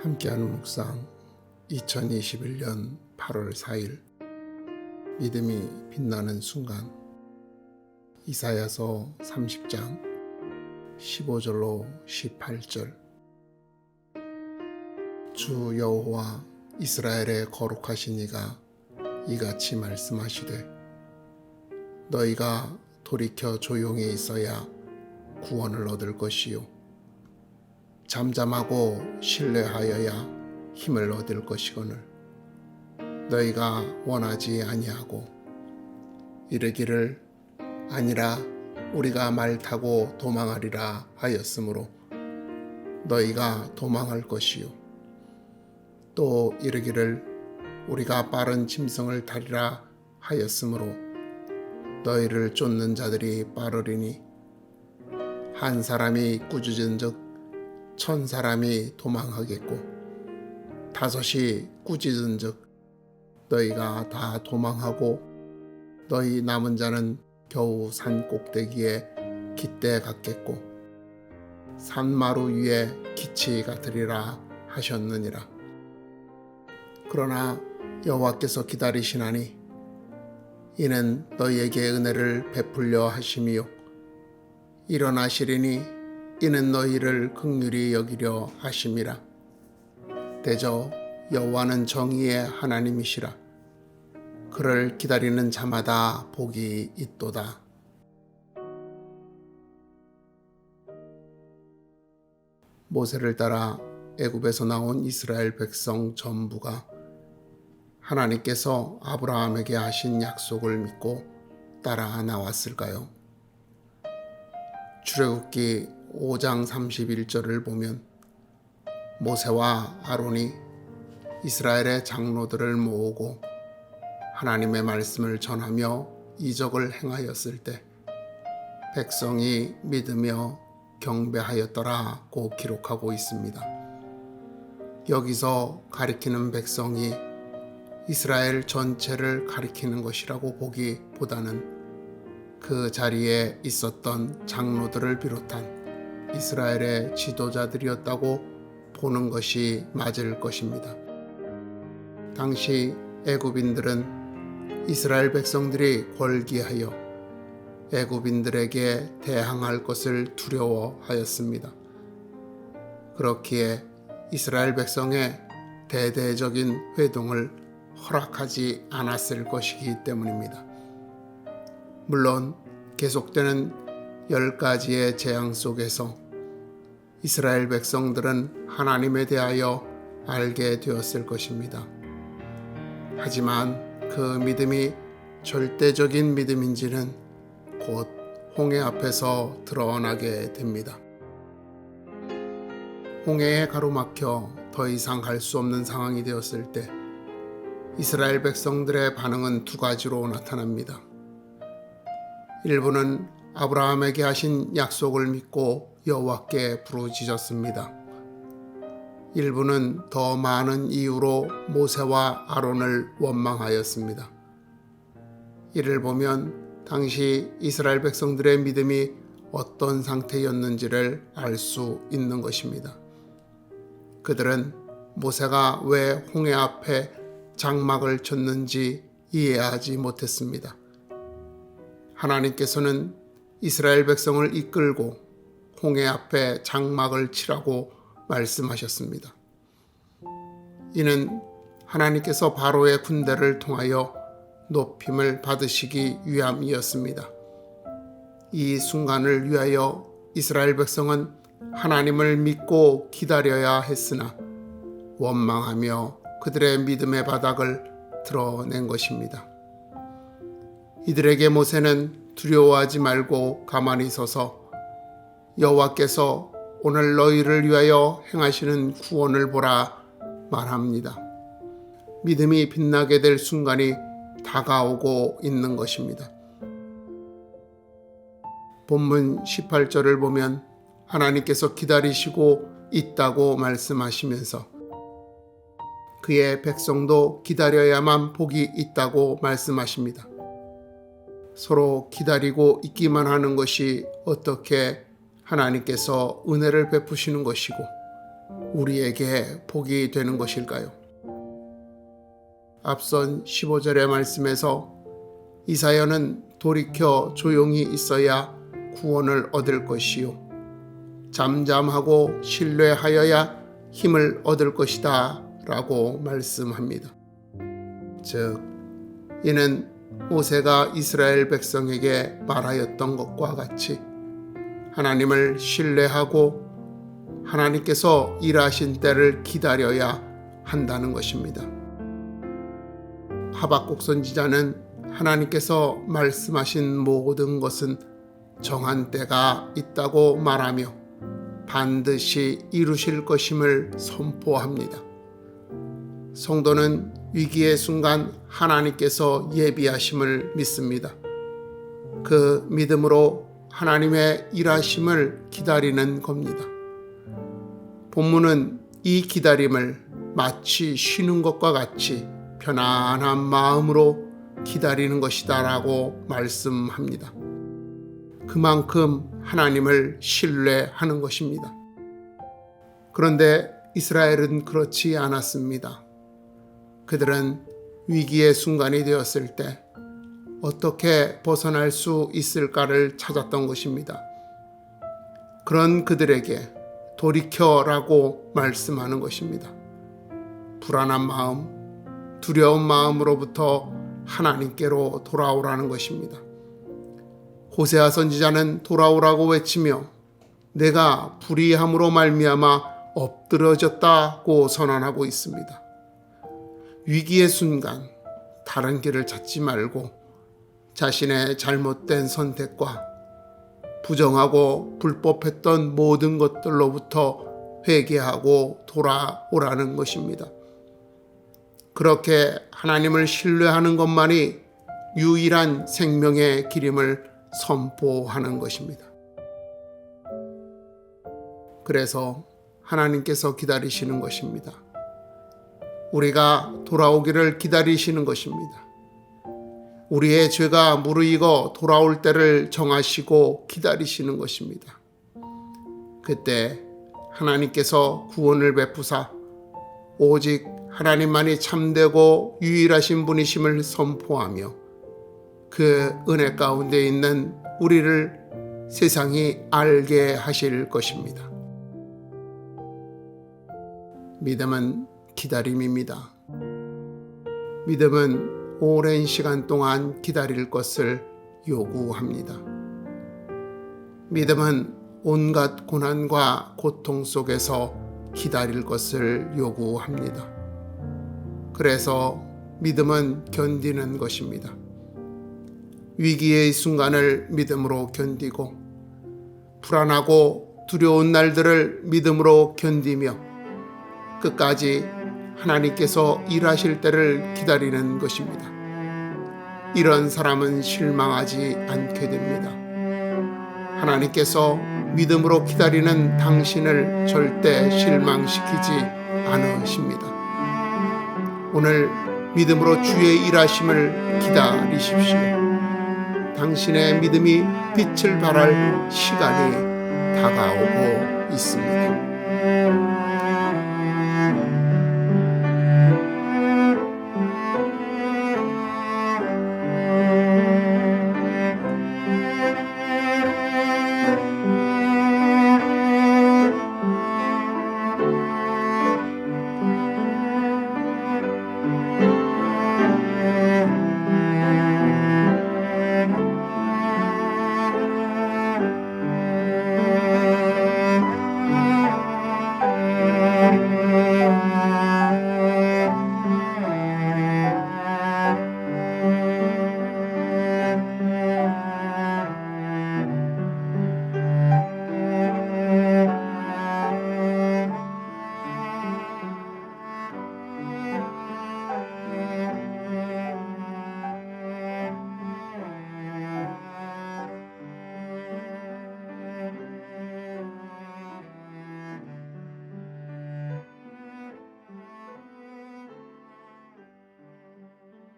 함께하는 묵상 2021년 8월 4일 믿음이 빛나는 순간 이사야서 30장 15절로 18절 주 여호와 이스라엘의 거룩하신 이가 이같이 말씀하시되 너희가 돌이켜 조용히 있어야 구원을 얻을 것이요 잠잠하고 신뢰하여야 힘을 얻을 것이거늘 너희가 원하지 아니하고 이르기를 아니라 우리가 말 타고 도망하리라 하였으므로 너희가 도망할 것이요 또 이르기를 우리가 빠른 짐승을 타리라 하였으므로 너희를 쫓는 자들이 빠르리니 한 사람이 꾸짖은즉 1000사람이 도망하겠고 5이 꾸짖은즉 너희가 다 도망하고 너희 남은 자는 겨우 산 꼭대기에 깃대 같겠고 산마루 위에 기치 같으리라 하셨느니라. 그러나 여호와께서 기다리시나니 이는 너희에게 은혜를 베풀려 하심이요 일어나시리니 이는 너희를 긍휼히 여기려 하심이라. 대저 여호와는 정의의 하나님이시라. 그를 기다리는 자마다 복이 있도다. 모세를 따라 애굽에서 나온 이스라엘 백성 전부가 하나님께서 아브라함에게 하신 약속을 믿고 따라 나왔을까요? 출애굽기 5장 31절을 보면 모세와 아론이 이스라엘의 장로들을 모으고 하나님의 말씀을 전하며 이적을 행하였을 때 백성이 믿으며 경배하였더라고 기록하고 있습니다. 여기서 가리키는 백성이 이스라엘 전체를 가리키는 것이라고 보기보다는 그 자리에 있었던 장로들을 비롯한 이스라엘의 지도자들이었다고 보는 것이 맞을 것입니다. 당시 애굽인들은 이스라엘 백성들이궐기하여 애굽인들에게 대항할 것을 두려워하였습니다. 그렇기에 이스라엘 백성의 대대적인 회동을 허락하지 않았을 것이기 때문입니다. 물론 계속되는 10가지의 재앙 속에서 이스라엘 백성들은 하나님에 대하여 알게 되었을 것입니다. 하지만 그 믿음이 절대적인 믿음인지는 곧 홍해 앞에서 드러나게 됩니다. 홍해에 가로막혀 더 이상 갈 수 없는 상황이 되었을 때 이스라엘 백성들의 반응은 2가지로 나타납니다. 일부는 아브라함에게 하신 약속을 믿고 여호와께 부르짖었습니다. 일부는 더 많은 이유로 모세와 아론을 원망하였습니다. 이를 보면 당시 이스라엘 백성들의 믿음이 어떤 상태였는지를 알 수 있는 것입니다. 그들은 모세가 왜 홍해 앞에 장막을 쳤는지 이해하지 못했습니다. 하나님께서는 이스라엘 백성을 이끌고 홍해 앞에 장막을 치라고 말씀하셨습니다. 이는 하나님께서 바로의 군대를 통하여 높임을 받으시기 위함이었습니다. 이 순간을 위하여 이스라엘 백성은 하나님을 믿고 기다려야 했으나 원망하며 그들의 믿음의 바닥을 드러낸 것입니다. 이들에게 모세는 두려워하지 말고 가만히 서서 여호와께서 오늘 너희를 위하여 행하시는 구원을 보라 말합니다. 믿음이 빛나게 될 순간이 다가오고 있는 것입니다. 본문 18절을 보면 하나님께서 기다리시고 있다고 말씀하시면서 그의 백성도 기다려야만 복이 있다고 말씀하십니다. 서로 기다리고 있기만 하는 것이 어떻게 하나님께서 은혜를 베푸시는 것이고 우리에게 복이 되는 것일까요? 앞선 15절의 말씀에서 이사야는 돌이켜 조용히 있어야 구원을 얻을 것이요 잠잠하고 신뢰하여야 힘을 얻을 것이다 라고 말씀합니다. 즉 이는 모세가 이스라엘 백성에게 말하였던 것과 같이 하나님을 신뢰하고 하나님께서 일하신 때를 기다려야 한다는 것입니다. 하박국 선지자는 하나님께서 말씀하신 모든 것은 정한 때가 있다고 말하며 반드시 이루실 것임을 선포합니다. 성도는 위기의 순간 하나님께서 예비하심을 믿습니다. 그 믿음으로 하나님의 일하심을 기다리는 겁니다. 본문은 이 기다림을 마치 쉬는 것과 같이 편안한 마음으로 기다리는 것이다 라고 말씀합니다. 그만큼 하나님을 신뢰하는 것입니다. 그런데 이스라엘은 그렇지 않았습니다. 그들은 위기의 순간이 되었을 때 어떻게 벗어날 수 있을까를 찾았던 것입니다. 그런 그들에게 돌이켜라고 말씀하는 것입니다. 불안한 마음, 두려운 마음으로부터 하나님께로 돌아오라는 것입니다. 호세아 선지자는 돌아오라고 외치며 내가 불의함으로 말미암아 엎드러졌다고 선언하고 있습니다. 위기의 순간 다른 길을 찾지 말고 자신의 잘못된 선택과 부정하고 불법했던 모든 것들로부터 회개하고 돌아오라는 것입니다. 그렇게 하나님을 신뢰하는 것만이 유일한 생명의 길임을 선포하는 것입니다. 그래서 하나님께서 기다리시는 것입니다. 우리가 돌아오기를 기다리시는 것입니다. 우리의 죄가 무르익어 돌아올 때를 정하시고 기다리시는 것입니다. 그때 하나님께서 구원을 베푸사 오직 하나님만이 참되고 유일하신 분이심을 선포하며 그 은혜 가운데 있는 우리를 세상이 알게 하실 것입니다. 믿음은 기다림입니다. 믿음은 오랜 시간 동안 기다릴 것을 요구합니다. 믿음은 온갖 고난과 고통 속에서 기다릴 것을 요구합니다. 그래서 믿음은 견디는 것입니다. 위기의 순간을 믿음으로 견디고 불안하고 두려운 날들을 믿음으로 견디며 끝까지 하나님께서 일하실 때를 기다리는 것입니다. 이런 사람은 실망하지 않게 됩니다. 하나님께서 믿음으로 기다리는 당신을 절대 실망시키지 않으십니다. 오늘 믿음으로 주의 일하심을 기다리십시오. 당신의 믿음이 빛을 발할 시간이 다가오고 있습니다.